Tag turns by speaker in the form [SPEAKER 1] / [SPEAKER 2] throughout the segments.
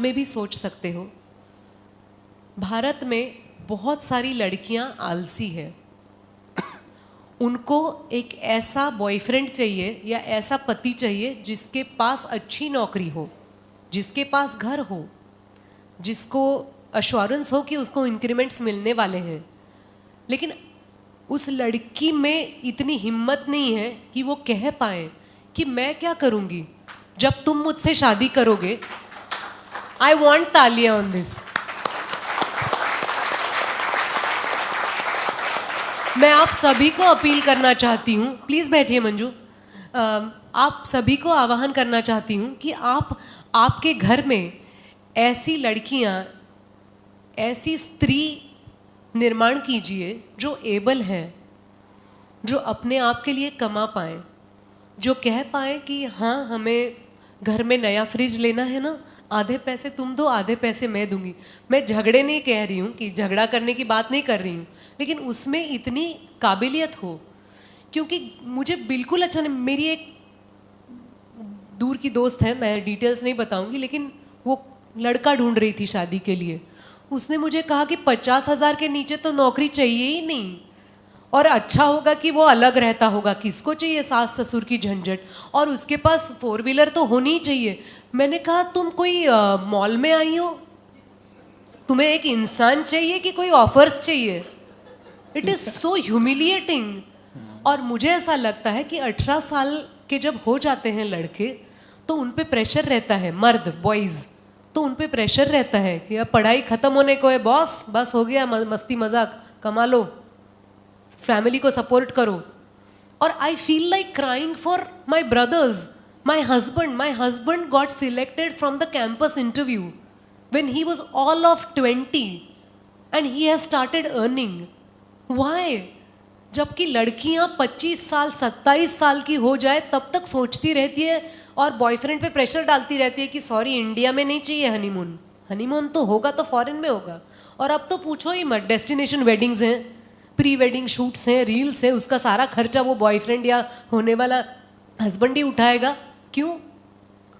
[SPEAKER 1] में भी सोच सकते हो। भारत में बहुत सारी लड़कियां आलसी है, उनको एक ऐसा बॉयफ्रेंड चाहिए या ऐसा पति चाहिए जिसके पास अच्छी नौकरी हो, जिसके पास घर हो, जिसको अश्योरेंस हो कि उसको इंक्रीमेंट्स मिलने वाले हैं। लेकिन उस लड़की में इतनी हिम्मत नहीं है कि वो कह पाए कि मैं क्या करूंगी जब तुम मुझसे शादी करोगे। आई वॉन्ट तालियां ऑन दिस। मैं आप सभी को अपील करना चाहती हूँ, प्लीज़ बैठिए मंजू, आप सभी को आह्वान करना चाहती हूँ कि आप आपके घर में ऐसी लड़कियाँ, ऐसी स्त्री निर्माण कीजिए जो एबल है, जो अपने आप के लिए कमा पाए, जो कह पाए कि हाँ हमें घर में नया फ्रिज लेना है ना, आधे पैसे तुम दो आधे पैसे मैं दूंगी। मैं झगड़े नहीं कह रही हूँ कि झगड़ा करने की बात नहीं कर रही हूँ, लेकिन उसमें इतनी काबिलियत हो। क्योंकि मुझे बिल्कुल अच्छा नहीं, मेरी एक दूर की दोस्त है, मैं डिटेल्स नहीं बताऊंगी, लेकिन वो लड़का ढूंढ रही थी शादी के लिए। उसने मुझे कहा कि 50,000 के नीचे तो नौकरी चाहिए ही नहीं, और अच्छा होगा कि वो अलग रहता होगा, किसको चाहिए सास ससुर की झंझट, और उसके पास 4 व्हीलर तो होनी ही चाहिए। मैंने कहा तुम कोई मॉल में आई हो, तुम्हें एक इंसान चाहिए कि कोई ऑफर्स चाहिए? It is so humiliating. और मुझे ऐसा लगता है कि 18 साल के जब हो जाते हैं लड़के, तो उन पे प्रेशर रहता है, मर्द बॉयज, तो उन पे प्रेशर रहता है कि अब पढ़ाई खत्म होने को है बॉस, बस हो गया, मस्ती मजाक कमा लो, फैमिली को सपोर्ट करो। और I feel like crying for my brothers, my husband got selected from the campus interview when he was all of 20 and he has started earning. Why? जबकि लड़कियां 25 साल 27 साल की हो जाए तब तक सोचती रहती है और बॉयफ्रेंड पे प्रेशर डालती रहती है कि सॉरी इंडिया में नहीं चाहिए हनीमून, हनीमून तो होगा तो फॉरेन में होगा। और अब तो पूछो ही मत, डेस्टिनेशन वेडिंग्स हैं, प्री वेडिंग शूट्स हैं, रील्स हैं, उसका सारा खर्चा वो बॉयफ्रेंड या होने वाला हस्बैंड ही उठाएगा। क्यों?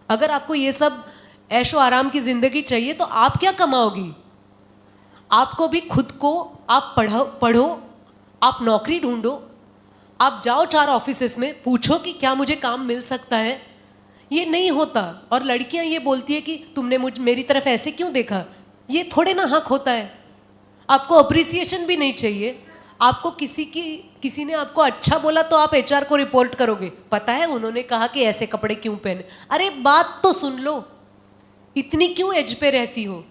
[SPEAKER 1] अगर आपको ये सब ऐशो आराम की जिंदगी चाहिए तो आप क्या कमाओगी? आपको भी खुद को आप पढ़ो, आप नौकरी ढूंढो, आप जाओ 4 ऑफिसेस में, पूछो कि क्या मुझे काम मिल सकता है। ये नहीं होता। और लड़कियां ये बोलती है कि तुमने मेरी तरफ ऐसे क्यों देखा। ये थोड़े ना हक होता है। आपको अप्रिसिएशन भी नहीं चाहिए। आपको किसी ने आपको अच्छा बोला तो आप HR को रिपोर्ट करोगे, पता है उन्होंने कहा कि ऐसे कपड़े क्यों पहने। अरे बात तो सुन लो, इतनी क्यों एज पे रहती हो?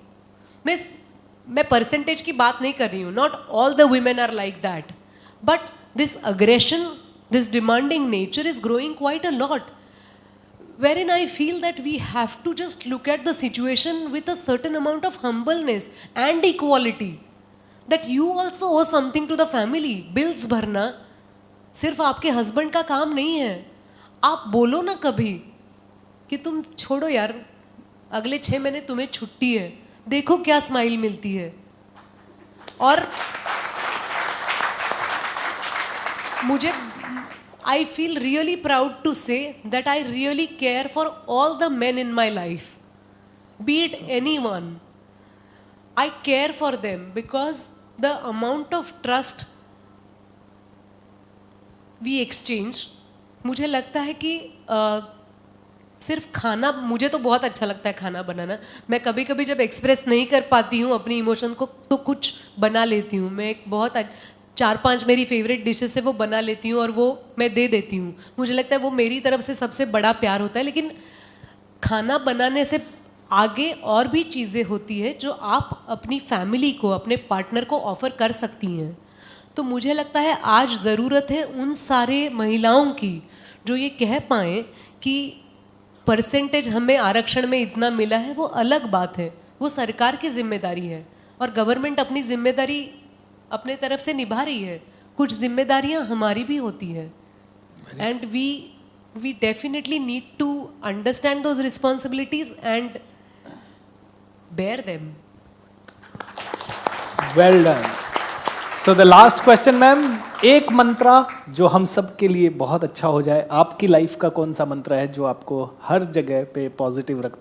[SPEAKER 1] मैं परसेंटेज की बात नहीं कर रही हूँ, not all the women are like that, but this aggression, this demanding nature is growing quite a lot, wherein I feel that we have to just look at the situation with a certain amount of humbleness and equality, that you also owe something to the family. Bills भरना सिर्फ आपके husband का काम नहीं है। आप बोलो ना कभी कि तुम छोड़ो यार, अगले 6 महीने तुम्हें छुट्टी है, देखो क्या स्माइल मिलती है। और मुझे I feel really proud to say that I really care for all the men in my life, be it anyone. I care for them because the amount of trust we exchange, मुझे लगता है कि सिर्फ खाना, मुझे तो बहुत अच्छा लगता है खाना बनाना। मैं कभी कभी जब एक्सप्रेस नहीं कर पाती हूँ अपनी इमोशन को तो कुछ बना लेती हूँ। मैं एक बहुत 4-5 मेरी फेवरेट डिशेस है वो बना लेती हूँ और वो मैं दे देती हूँ। मुझे लगता है वो मेरी तरफ से सबसे बड़ा प्यार होता है। लेकिन खाना बनाने से आगे और भी चीज़ें होती है जो आप अपनी फैमिली को, अपने पार्टनर को ऑफर कर सकती हैं। तो मुझे लगता है आज ज़रूरत है उन सारे महिलाओं की जो ये कह पाएँ कि परसेंटेज हमें आरक्षण में इतना मिला है, वो अलग बात है, वो सरकार की जिम्मेदारी है और गवर्नमेंट अपनी जिम्मेदारी अपने तरफ से निभा रही है। कुछ जिम्मेदारियां हमारी भी होती है and we definitely need to understand those responsibilities and bear them.
[SPEAKER 2] Well done. So the last question ma'am, एक मंत्रा जो हम सब के लिए बहुत अच्छा हो जाए, आपकी लाइफ का कौन सा मंत्र है जो आपको हर जगह पे पॉजिटिव रखता है?